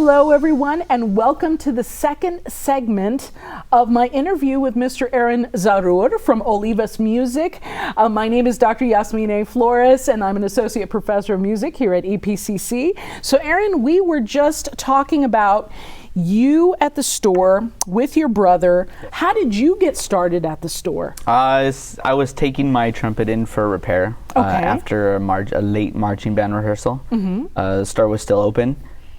Hello, everyone, and welcome to the second segment of my interview with Mr. Aaron Zarur from Olivas Music. My name is Dr. Yasmine Flores, and I'm an associate professor of music here at EPCC. So, Aaron, we were just talking about you at the store with your brother. How did you get started at the store? I was taking my trumpet in for repair after a late marching band rehearsal. The store was still open.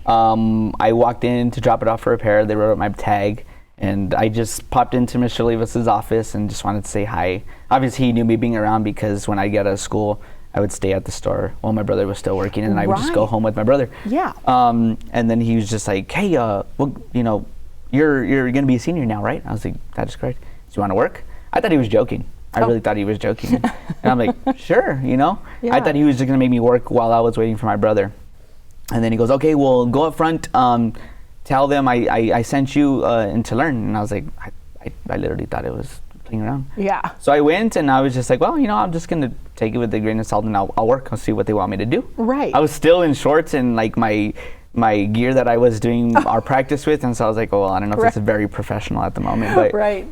I walked in to drop it off for repair. They wrote up my tag, and I just popped into Mr. Olivas' office and just wanted to say hi. Obviously, he knew me being around because when I get out of school, I would stay at the store while my brother was still working, and I would just go home with my brother. Yeah. And then he was just like, "Hey, well, you know, you're gonna be a senior now, right?" I was like, "That is correct. Do you want to work?" I thought he was joking. I really thought he was joking, and I'm like, "Sure, you know." Yeah. I thought he was just gonna make me work while I was waiting for my brother. And then he goes, "Okay, well, go up front. Tell them I sent you and to learn." And I was like, I literally thought it was playing around. Yeah. So I went, and I was just like, well, you know, I'm just gonna take it with a grain of salt, and I'll work. I'll see what they want me to do. Right. I was still in shorts and like my gear that I was doing our practice with, and so I was like, oh, well, I don't know if this is very professional at the moment, but right.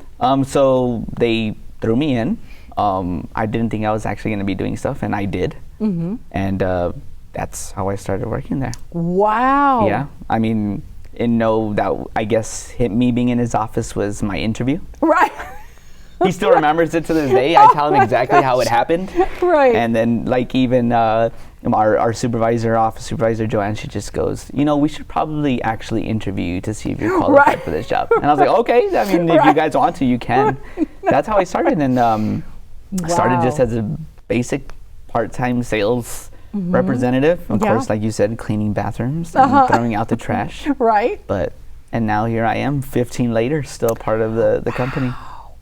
So they threw me in. I didn't think I was actually gonna be doing stuff, and I did. And that's how I started working there. Wow. Yeah. I mean, I guess me being in his office was my interview. Right. He still remembers it to this day. I tell him exactly how it happened. Right. And then, like, even our office supervisor, Joanne, she just goes, you know, we should probably actually interview you to see if you're qualified for this job. And I was like, okay, I mean, if you guys want to, you can. That's how I started. And I started just as a basic part-time sales representative. Of course, like you said, cleaning bathrooms and throwing out the trash. Right. And now here I am, 15 later, still part of the company.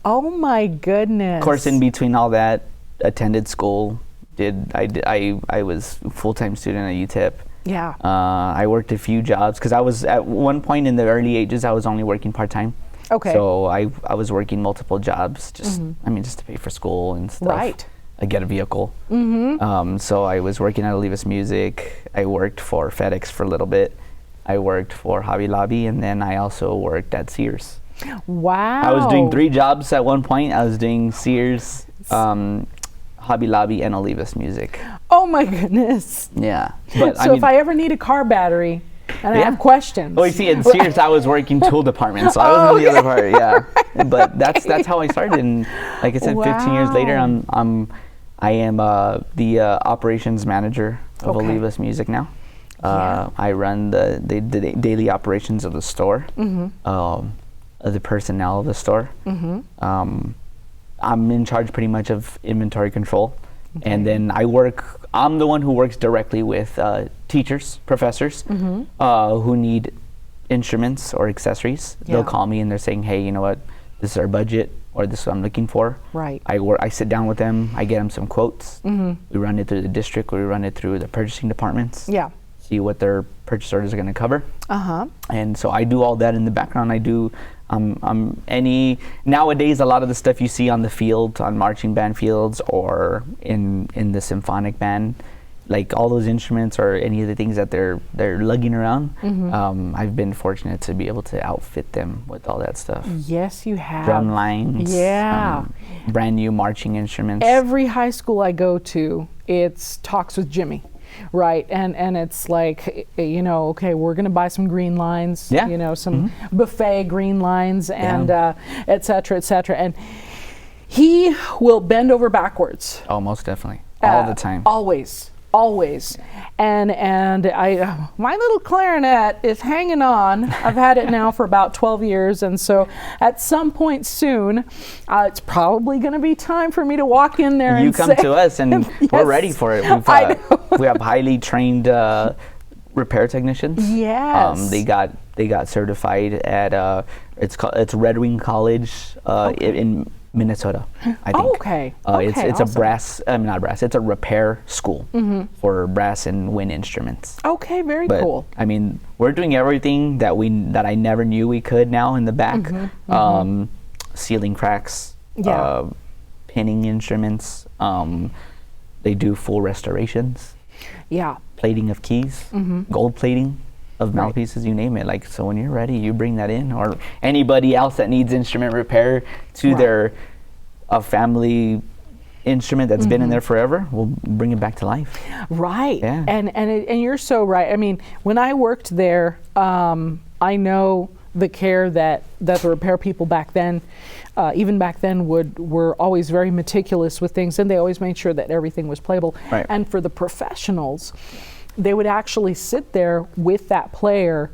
Oh my goodness. Of course, in between all that, attended school. I was a full-time student at UTEP. Yeah. I worked a few jobs because I was at one point in the early ages, I was only working part-time. Okay. So I was working multiple jobs, just to pay for school and stuff. Right. I get a vehicle. So I was working at Olivas Music. I worked for FedEx for a little bit. I worked for Hobby Lobby, and then I also worked at Sears. Wow. I was doing 3 jobs at one point. I was doing Sears, Hobby Lobby, and Olivas Music. Oh my goodness. Yeah. But so if I ever need a car battery and I have questions. Oh, you see, at Sears I was working tool department, so I was in the other part. Yeah. But that's how I started. And like I said, 15 years later, I am the operations manager of Olivas Music now. I run the daily operations of the store, the personnel of the store. I'm in charge pretty much of inventory control. And then I'm the one who works directly with teachers, professors who need instruments or accessories. They'll call me and they're saying, hey, you know what, this is our budget, or this is what I'm looking for. Right. I sit down with them, I get them some quotes. We run it through the district, we run it through the purchasing departments. Yeah. See what their purchase orders are going to cover. And so I do all that in the background. I do nowadays a lot of the stuff you see on the field, on marching band fields, or in the symphonic band, like all those instruments or any of the things that they're lugging around. I've been fortunate to be able to outfit them with all that stuff. Yes, you have. Drum lines. Yeah. Brand new marching instruments. Every high school I go to, it's Talks with Jimmy. Right, and it's like, you know, okay, we're going to buy some green lines, you know, some buffet green lines, and et cetera, and he will bend over backwards. Oh, most definitely, all the time. Always. And I my little clarinet is hanging on. I've had it now for about 12 years, and so at some point soon, it's probably going to be time for me to walk in there and come to us, and we're ready for it. We have highly trained repair technicians. Yes. They got certified at it's Red Wing College in Minnesota, I think. Okay. It's awesome. It's a repair school for brass and wind instruments. Okay, very cool. I mean, we're doing everything that I never knew we could now in the back. Sealing cracks, pinning instruments. They do full restorations. Yeah. Plating of keys, gold plating. of mouthpieces, you name it. Like, so when you're ready, you bring that in, or anybody else that needs instrument repair to their family instrument that's been in there forever, we'll bring it back to life. Right. Yeah. And you're so right. I mean, when I worked there, I know the care that the repair people back then, even back then, were always very meticulous with things, and they always made sure that everything was playable. Right. And for the professionals, they would actually sit there with that player.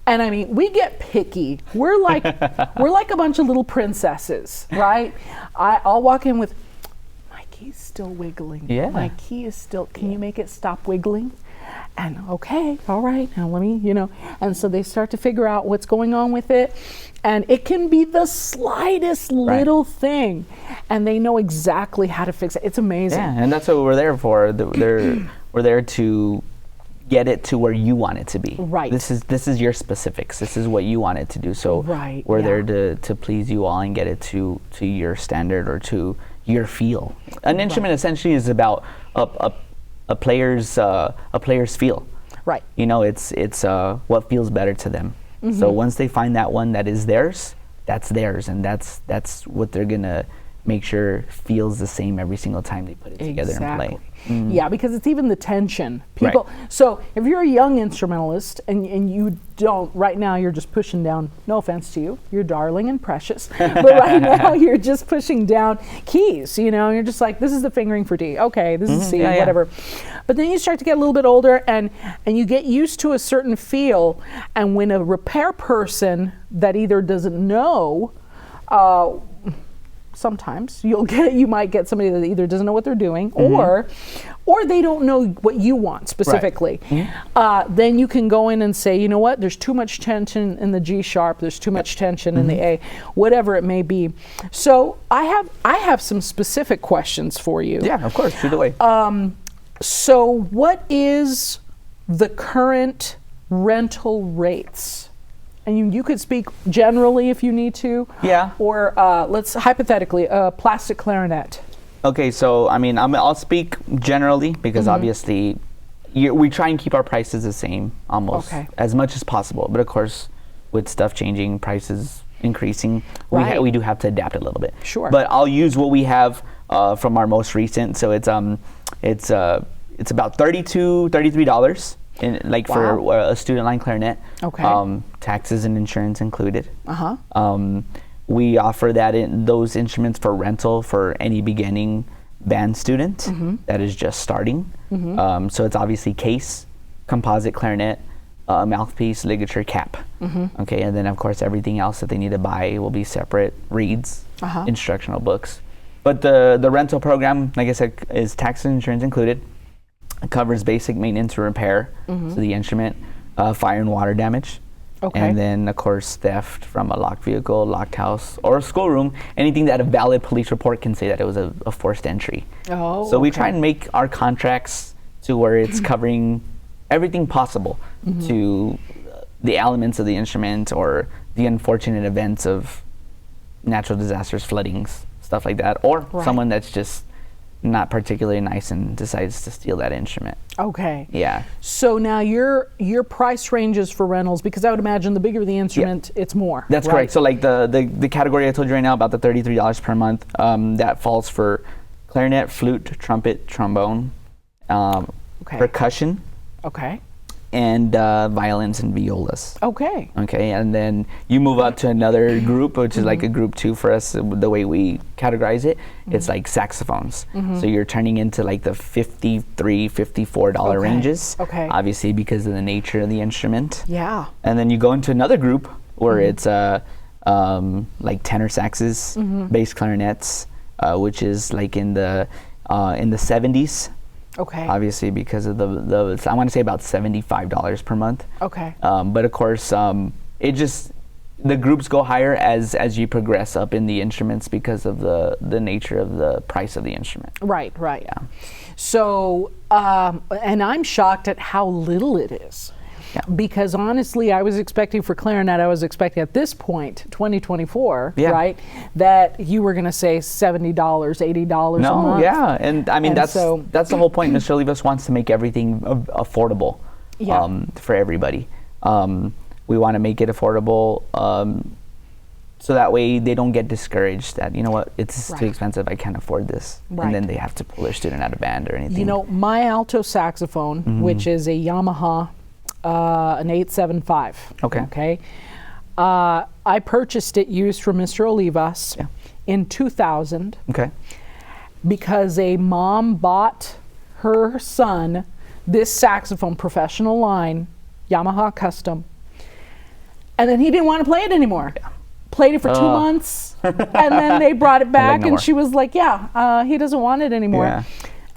And I mean, we get picky. We're like a bunch of little princesses, right? I'll walk in with, my key's still wiggling. Yeah. My key is still, can you make it stop wiggling? And okay, all right, now let me, and so they start to figure out what's going on with it. And it can be the slightest little thing, and they know exactly how to fix it. It's amazing. Yeah, and that's what we're there for. We're there to get it to where you want it to be. Right. This is your specifics. This is what you want it to do. So we're there to please you all and get it to your standard or to your feel. An instrument essentially is about a player's feel. Right. It's what feels better to them. So once they find that one that is theirs, that's theirs, and that's what they're gonna make sure feels the same every single time they put it together and play. Yeah, because it's even the tension. People. Right. So if you're a young instrumentalist and you don't, right now you're just pushing down, no offense to you, you're darling and precious, but right now you're just pushing down keys, you're just like, this is the fingering for D. Okay, this is C, whatever. But then you start to get a little bit older and you get used to a certain feel, and when a repair person that either doesn't know, sometimes you might get somebody that either doesn't know what they're doing or they don't know what you want specifically. Right. Then you can go in and say, you know what, there's too much tension in the G sharp, there's too much tension in the A, whatever it may be. So I have some specific questions for you. Yeah, of course, shoot away. So what is the current rental rates? And you could speak generally if you need to. Yeah. Or let's hypothetically, plastic clarinet. Okay, so I mean, I'll speak generally because obviously we try and keep our prices the same almost as much as possible. But of course, with stuff changing, prices increasing, we do have to adapt a little bit. Sure. But I'll use what we have from our most recent. So it's about $33. For a student line clarinet, taxes and insurance included. We offer those instruments for rental for any beginning band student that is just starting. So it's obviously case, composite clarinet, mouthpiece, ligature, cap. Okay, and then of course everything else that they need to buy will be separate: reeds, instructional books. But the rental program, like I said, is taxes and insurance included. It covers basic maintenance and repair, so the instrument, fire and water damage, and then of course theft from a locked vehicle, locked house, or a schoolroom, anything that a valid police report can say that it was a forced entry. So we try and make our contracts to where it's covering everything possible to the elements of the instrument or the unfortunate events of natural disasters, floodings, stuff like that, or someone that's just not particularly nice and decides to steal that instrument. Okay. Yeah. So now your price ranges for rentals, because I would imagine the bigger the instrument, it's more. That's correct. So like the category I told you right now about the $33 per month, that falls for clarinet, flute, trumpet, trombone, percussion. And violins and violas. Okay, and then you move up to another group, which is like a group 2 for us, the way we categorize it. It's like saxophones. So you're turning into like the $53, $54 ranges. Obviously because of the nature of the instrument. Yeah. And then you go into another group where it's like tenor saxes, bass clarinets, which is like in the 70s. Obviously, because of the I want to say about $75 per month. But of course, the groups go higher as you progress up in the instruments because of the nature of the price of the instrument. Right. Yeah. So, and I'm shocked at how little it is. Yeah. Because honestly, I was expecting for clarinet, at this point, 2024, right, that you were going to say $70, $80 a month. Yeah, and I mean, that's the whole point. Mr. Olivas wants to make everything affordable for everybody. We want to make it affordable, so that way they don't get discouraged that, you know what, it's too expensive, I can't afford this. And then they have to pull their student out of band or anything. You know, my alto saxophone, which is a Yamaha, an 875. Okay. I purchased it used from Mr. Olivas in 2000. Okay. Because a mom bought her son this saxophone, professional line, Yamaha custom, and then he didn't want to play it anymore. Played it for 2 months, and then they brought it back, and she was like, he doesn't want it anymore.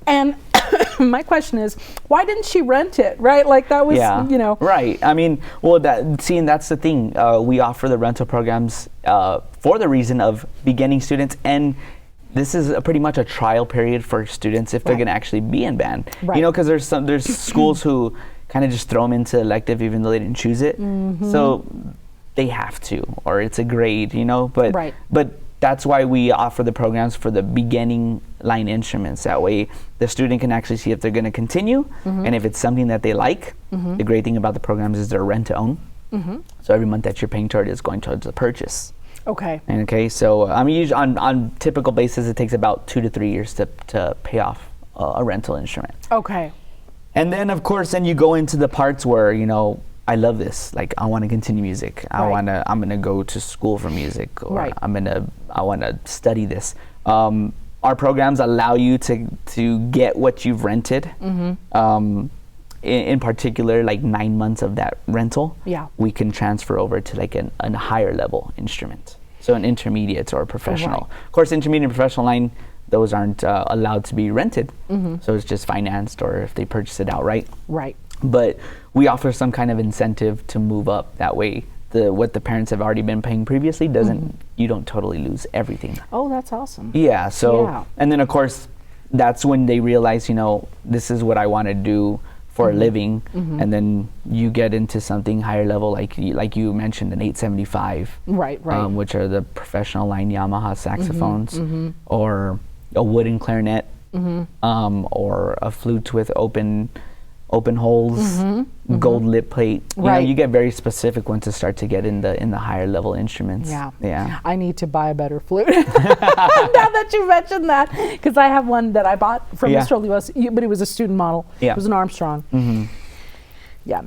And my question is, why didn't she rent it, right? Like that was, you know. Right. I mean, well, that's the thing. We offer the rental programs for the reason of beginning students, and this is pretty much a trial period for students if they're going to actually be in band. You know, because there's schools who kind of just throw them into elective even though they didn't choose it. So they have to, or it's a grade, you know. But that's why we offer the programs for the beginning line instruments. That way the student can actually see if they're going to continue, and if it's something that they like. The great thing about the programs is they're rent to own. So every month that you're paying toward is going towards the purchase. Okay, so I mean, usually on typical basis, it takes about 2 to 3 years to pay off a rental instrument. And then, of course, then you go into the parts where, you know, I love this. Like, I want to continue music. I'm gonna go to school for music, or I want to study this. Our programs allow you to get what you've rented. In particular, like 9 months of that rental, we can transfer over to like a higher level instrument. So an intermediate or a professional. Of course, intermediate and professional line, those aren't allowed to be rented. So it's just financed, or if they purchase it outright. But we offer some kind of incentive to move up. That way, what the parents have already been paying previously you don't totally lose everything. Oh, that's awesome. Yeah. So, and then of course, that's when they realize, you know, this is what I want to do for a living, and then you get into something higher level, like you mentioned, an 875, which are the professional line Yamaha saxophones, or a wooden clarinet, or a flute with open holes, gold lip plate. You know, you get very specific once to start to get in the higher level instruments. I need to buy a better flute. Now that you mentioned that, because I have one that I bought from Mr. Olivas, but it was a student model. It was an Armstrong. It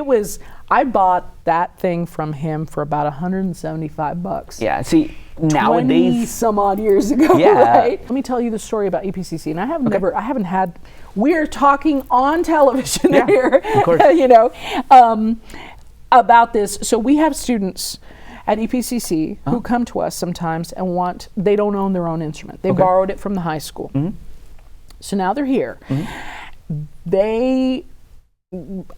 was. I bought that thing from him for about $175. Yeah. See, nowadays, 20 some odd years ago. Right? Let me tell you the story about EPCC, and I haven't had. We're talking on television here, of course. You know, about this. So we have students at EPCC who come to us sometimes and they don't own their own instrument. They borrowed it from the high school. So now they're here. They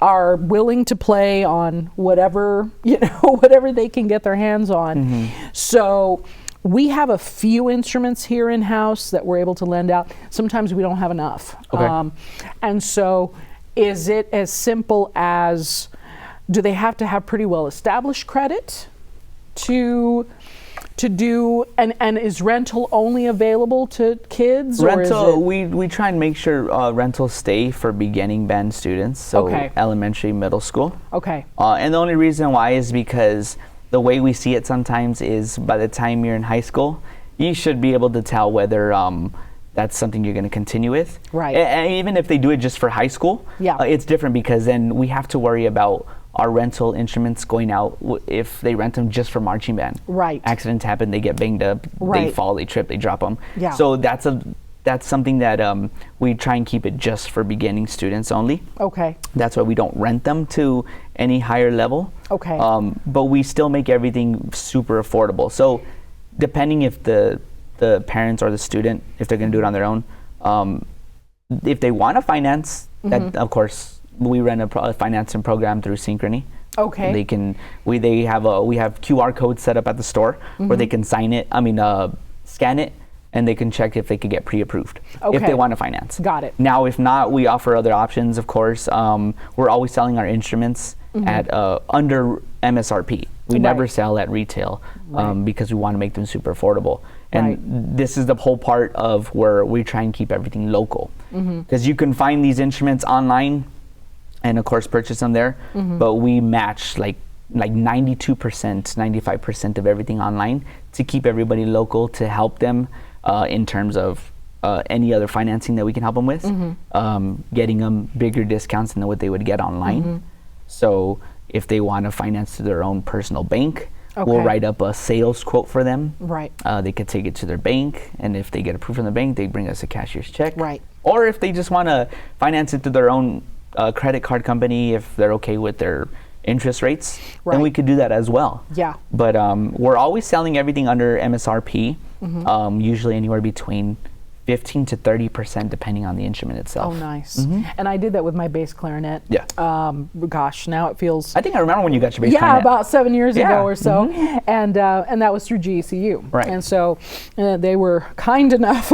are willing to play on whatever, you know, whatever they can get their hands on. So we have a few instruments here in-house that we're able to lend out. Sometimes we don't have enough. And so is it as simple as, do they have to have pretty well established credit to do, and is rental only available to kids? Rental, or is we try and make sure rentals stay for beginning band students, so elementary, middle school. And the only reason why is because the way we see it sometimes is by the time you're in high school, you should be able to tell whether that's something you're going to continue with. And even if they do it just for high school, it's different, because then we have to worry about our rental instruments going out if they rent them just for marching band. Accidents happen, they get banged up, they fall, they trip, they drop them. So that's something that we try and keep it just for beginning students only. That's why we don't rent them to any higher level. But we still make everything super affordable. So depending if the parents or the student, if they're going to do it on their own, if they want to finance, that of course we run a financing program through Synchrony. They can we have QR codes set up at the store where they can scan it, and they can check if they could get pre-approved if they want to finance. Now, if not, we offer other options. Of course, we're always selling our instruments at under MSRP. We never sell at retail because we want to make them super affordable. And this is the whole part of where we try and keep everything local, because you can find these instruments online and of course purchase them there. But we match like 92%, 95% of everything online to keep everybody local, to help them in terms of any other financing that we can help them with, getting them bigger discounts than what they would get online. So if they want to finance to their own personal bank, we'll write up a sales quote for them. Right. They could take it to their bank, and if they get approved from the bank, they bring us a cashier's check. Right. Or if they just want to finance it to their own credit card company, if they're okay with their interest rates, then we could do that as well. Yeah. But we're always selling everything under MSRP, usually anywhere between 15 to 30% depending on the instrument itself. Oh, nice. And I did that with my bass clarinet. Yeah. Gosh, now it feels... I think I remember when you got your bass clarinet. Yeah, about 7 years ago or so. And that was through GECU. Right. And so they were kind enough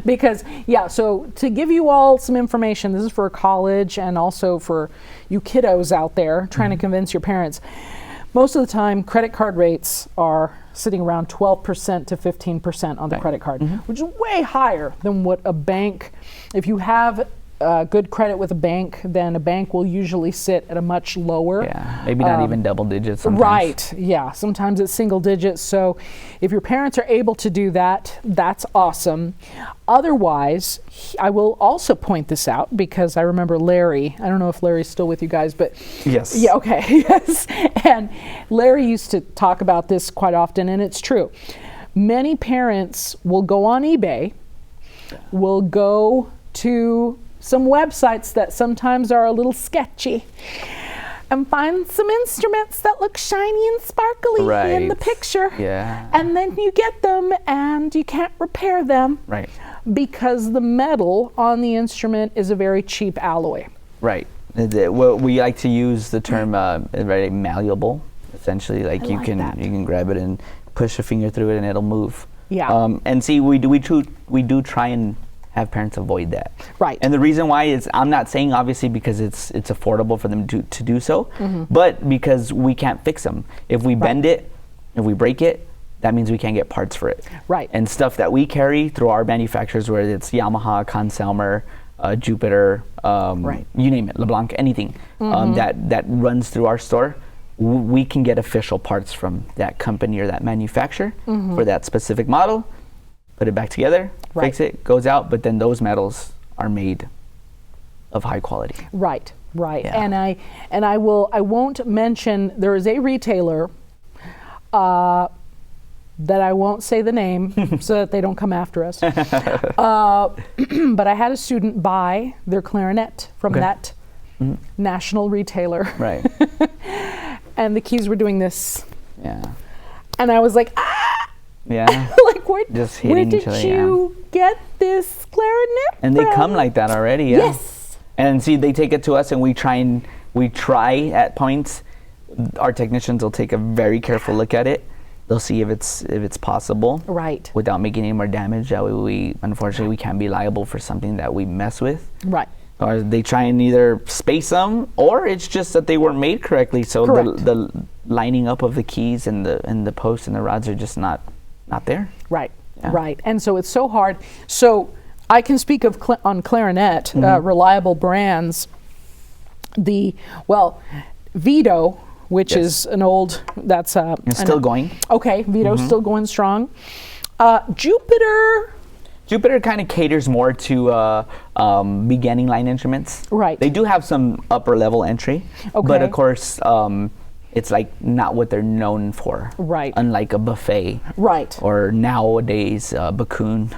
because, so to give you all some information, this is for college and also for you kiddos out there trying to convince your parents. Most of the time, credit card rates are sitting around 12% to 15% on the credit card, which is way higher than what a bank, if you have good credit with a bank, then a bank will usually sit at a much lower. Yeah, maybe not even double digits sometimes. Right, yeah, sometimes it's single digits. So if your parents are able to do that, that's awesome. Otherwise, I will also point this out because I remember Larry, I don't know if Larry's still with you guys, but yes. Yeah, okay, yes. And Larry used to talk about this quite often, and it's true. Many parents will go on eBay, will go to some websites that sometimes are a little sketchy, and find some instruments that look shiny and sparkly in the picture. Yeah. And then you get them and you can't repair them. Right. Because the metal on the instrument is a very cheap alloy. Right. Well, we like to use the term very malleable. Essentially, like you can grab it and push a finger through it and it'll move. Yeah. And see, we do try and have parents avoid that. Right. And the reason why is, I'm not saying obviously because it's affordable for them to do so, but because we can't fix them. If we bend it, if we break it, that means we can't get parts for it. Right. And stuff that we carry through our manufacturers, whether it's Yamaha, Conselmer, Jupiter, you name it, LeBlanc, anything that runs through our store, we can get official parts from that company or that manufacturer for that specific model, put it back together, fix it, goes out, but then those metals are made of high quality. Right, right. Yeah. And I won't mention, there is a retailer that I won't say the name so that they don't come after us. But I had a student buy their clarinet from that national retailer. Right. And the keys were doing this. Yeah. And I was like, ah! Yeah. Like, where did you get this clarinet And from? they come like that already, Yes. And see, they take it to us and we try at points. Our technicians will take a very careful look at it. They'll see if it's possible. Right. Without making any more damage. That way unfortunately we can't be liable for something that we mess with. Right. Or they try and either space them, or it's just that they weren't made correctly. So the lining up of the keys and the posts and the rods are just not there. Right. Yeah. Right. And so it's so hard. So I can speak of on clarinet, reliable brands. Vito, which is an old, that's it's still going. Okay, Vito's still going strong. Jupiter kind of caters more to beginning line instruments. Right. They do have some upper level entry, but of course it's like not what they're known for. Right. Unlike a buffet. Right. Or nowadays Bakun.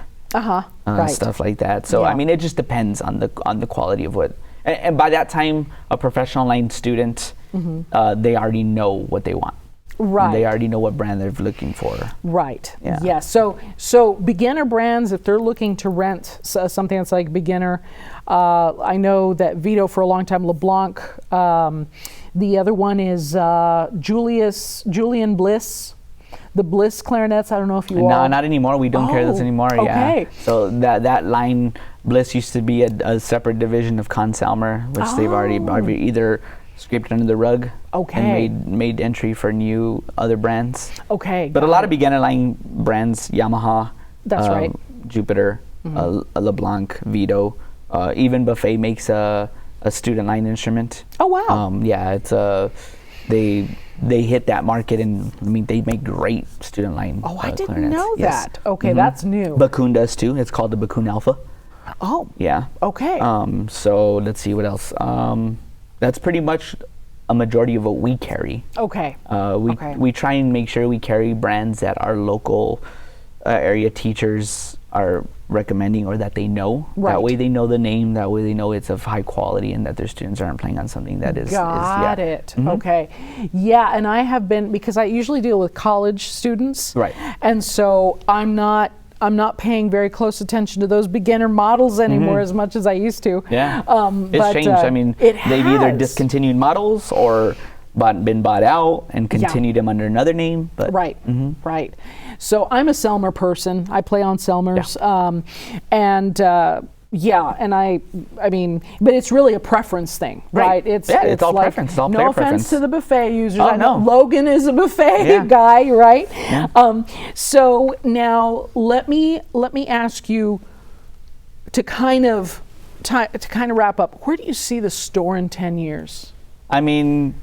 Stuff like that. So I mean, it just depends on the quality of what. And by that time, a professional line student, they already know what they want. Right. They already know what brand they're looking for. Right. Yeah. So beginner brands, if they're looking to rent something that's like beginner, I know that Vito for a long time, LeBlanc. The other one is Julian Bliss. The Bliss clarinets. I don't know if you all. No, not anymore. We don't carry those anymore. Okay. Yeah. So that line, Bliss used to be a separate division of Conselmer, which they've already either scraped under the rug and made entry for new other brands. Okay. But a lot of beginner line brands, Yamaha, that's right, Jupiter, LeBlanc, Vito, even Buffet makes a student line instrument. Oh wow. Yeah, it's they hit that market, and I mean they make great student line. Oh, I didn't clarinets. know Yes. that. Okay, that's new. Bakun does too. It's called the Bakun Alpha. Oh. Yeah. Okay. So let's see what else. That's pretty much a majority of what we carry. Okay. We try and make sure we carry brands that our local area teachers are recommending or that they know. Right. That way they know the name. That way they know it's of high quality and that their students aren't playing on something that is. Got it. Okay. Yeah, and I have been, because I usually deal with college students. Right. And so I'm not paying very close attention to those beginner models anymore as much as I used to. Yeah. It's but, changed. I mean, it they've either has. discontinued models or been bought out and continued them under another name. But Right. Right. So I'm a Selmer person. I play on Selmers. Yeah, and I mean, but it's really a preference thing, right? It's all like, preference. It's all no player offense preference. to the buffet users. Oh, I know no. Logan is a buffet guy, right? Yeah. So now let me ask you to kind of wrap up. Where do you see the store in 10 years? I mean,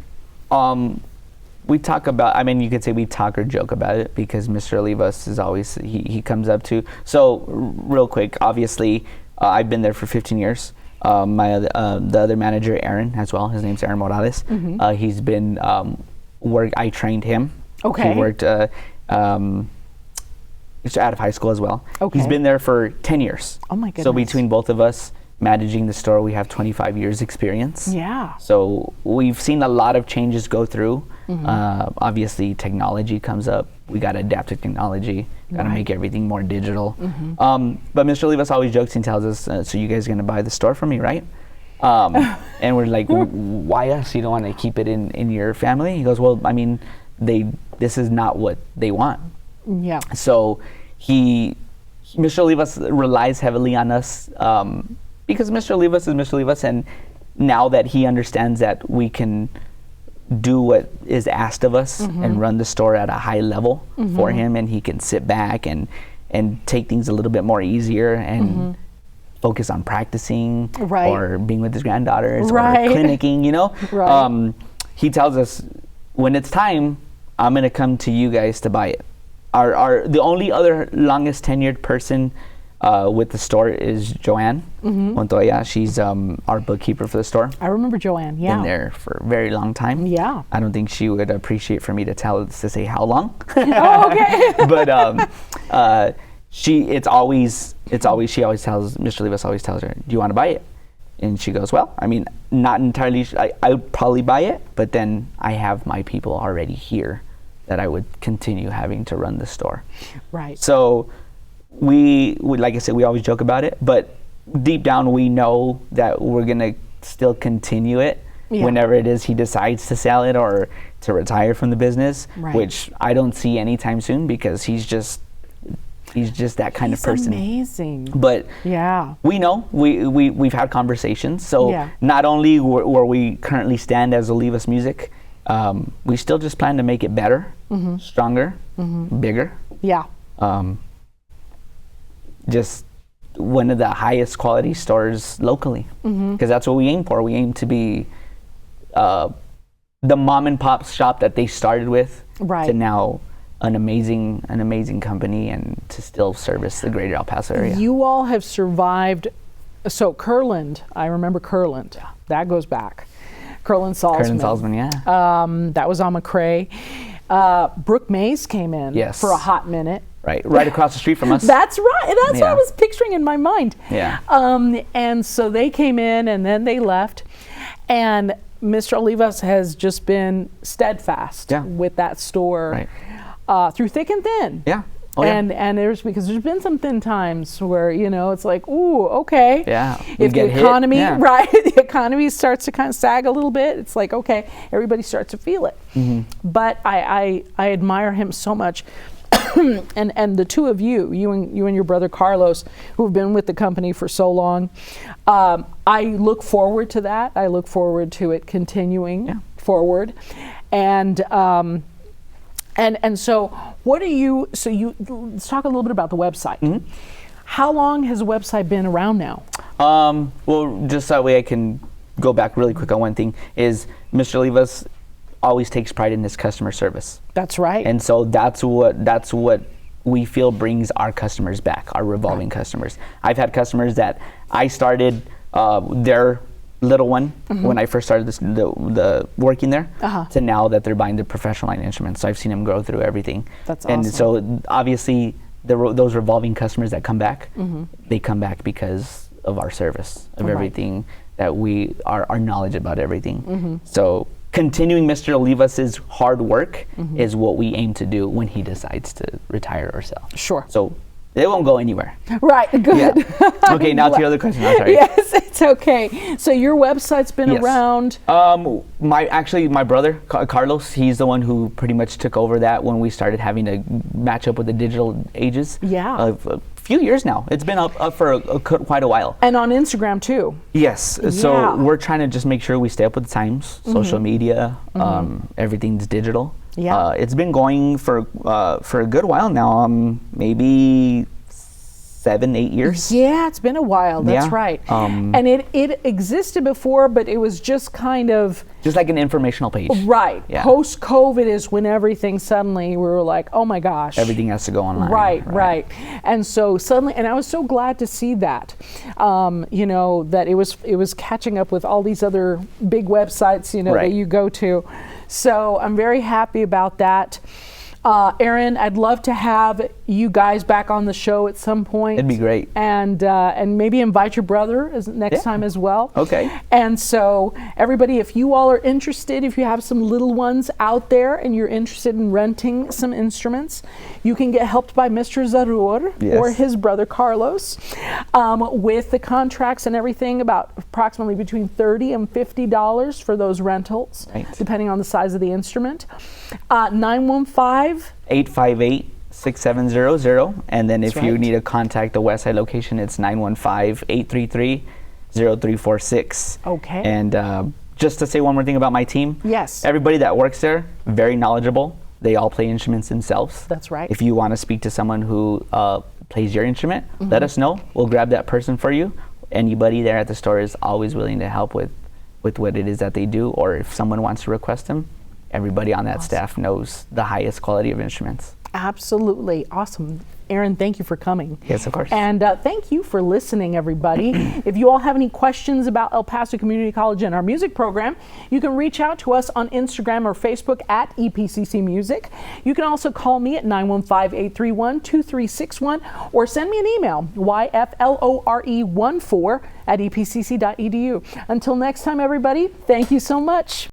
we talk about, I mean, you could say we talk or joke about it because Mr. Olivas is always, he comes up to, so real quick, obviously, I've been there for 15 years. The other manager, Aaron, as well, his name's Aaron Morales. He's been, I trained him. Okay. He worked, he's out of high school as well. Okay. He's been there for 10 years. Oh my goodness. So between both of us, managing the store, we have 25 years experience. Yeah. So we've seen a lot of changes go through. Obviously, technology comes up. We got to adapt to technology. Got to make everything more digital. But Mr. Olivas always jokes and tells us, so you guys are going to buy the store from me, right? And we're like, why us? You don't want to keep it in your family? He goes, well, I mean, this is not what they want. Yeah. So Mr. Olivas relies heavily on us because Mr. Olivas is Mr. Olivas, and now that he understands that we can do what is asked of us and run the store at a high level for him, and he can sit back and take things a little bit more easier and focus on practicing or being with his granddaughters or clinicking, you know. He tells us, when it's time, I'm going to come to you guys to buy it. The only other longest tenured person with the store is Joanne Montoya. She's our bookkeeper for the store. I remember Joanne. Yeah. Been there for a very long time. Yeah. I don't think she would appreciate for me to say how long. Oh, okay. But she always tells Mr. Olivas always tells her, do you want to buy it? And she goes, well, I mean, not entirely. I would probably buy it, but then I have my people already here that I would continue having to run the store. Right. So we like I said, we always joke about it, but deep down we know that we're gonna still continue it whenever it is he decides to sell it or to retire from the business, which I don't see anytime soon because he's just that kind of person. Amazing. But we know we've had conversations. So not only where we currently stand as Olivas Music, we still just plan to make it better, stronger, bigger. Yeah. Just one of the highest quality stores locally, because that's what we aim for. We aim to be the mom and pop shop that they started with, to now an amazing company, and to still service the greater El Paso area. You all have survived. So Kurland, I remember Kurland. That goes back. Kurland Salzman. Yeah. That was on McCrae. Brooke Mays came in for a hot minute. Right across the street from us. That's right. That's what I was picturing in my mind. Yeah. And so they came in and then they left. And Mr. Olivas has just been steadfast with that store through thick and thin. Yeah. Oh, and there's been some thin times where, you know, it's like, ooh, okay. Yeah. If the economy, the economy starts to kind of sag a little bit, it's like, okay, everybody starts to feel it. But I admire him so much. and the two of you and your brother Carlos, who've been with the company for so long, I look forward to that. I look forward to it continuing forward. And so what are you, let's talk a little bit about the website. How long has the website been around now? Well, just that way I can go back really quick on one thing, is Mr. Olivas always takes pride in his customer service. That's right. And so that's what we feel brings our customers back, our revolving customers. I've had customers that I started their little one when I first started the working there, to now that they're buying the professional line instruments. So I've seen them grow through everything. That's awesome. And so obviously those revolving customers that come back, they come back because of our service, of everything that our knowledge about everything. So continuing Mr. Olivas' hard work is what we aim to do when he decides to retire or sell. Sure. So it won't go anywhere. Right, good. Yeah. Okay, now to your other question. I'm sorry. Yes, it's okay. So your website's been around. My brother, Carlos, he's the one who pretty much took over that when we started having to match up with the digital ages. Yeah. A few years now. It's been up for quite a while. And on Instagram too. Yes. So we're trying to just make sure we stay up with the times. Social media, everything's digital. Yeah. It's been going for a good while now. Maybe 7-8 years. Yeah, it's been a while. That's right. And it existed before, but it was just kind of just like an informational page. Right. Yeah. Post-COVID is when everything suddenly we were like, oh my gosh. Everything has to go online. Right. And so suddenly, and I was so glad to see that, that it was catching up with all these other big websites, that you go to. So I'm very happy about that. Aaron, I'd love to have you guys back on the show at some point. It'd be great. And maybe invite your brother next time as well. Okay. And so everybody, if you all are interested, if you have some little ones out there and you're interested in renting some instruments, you can get helped by Mr. Zarur or his brother Carlos with the contracts and everything, about approximately between $30 and $50 for those rentals, depending on the size of the instrument. 915-858-6700, and then if you need to contact the Westside location, it's 915-833-0346. Okay. And just to say one more thing about my team. Yes. Everybody that works there, very knowledgeable. They all play instruments themselves. That's right. If you want to speak to someone who plays your instrument, let us know. We'll grab that person for you. Anybody there at the store is always willing to help with what it is that they do, or if someone wants to request them. Everybody on that staff knows the highest quality of instruments. Absolutely. Awesome. Aaron, thank you for coming. Yes, of course. And thank you for listening, everybody. If you all have any questions about El Paso Community College and our music program, you can reach out to us on Instagram or Facebook at EPCC Music. You can also call me at 915-831-2361 or send me an email, yflore14@epcc.edu. Until next time, everybody, thank you so much.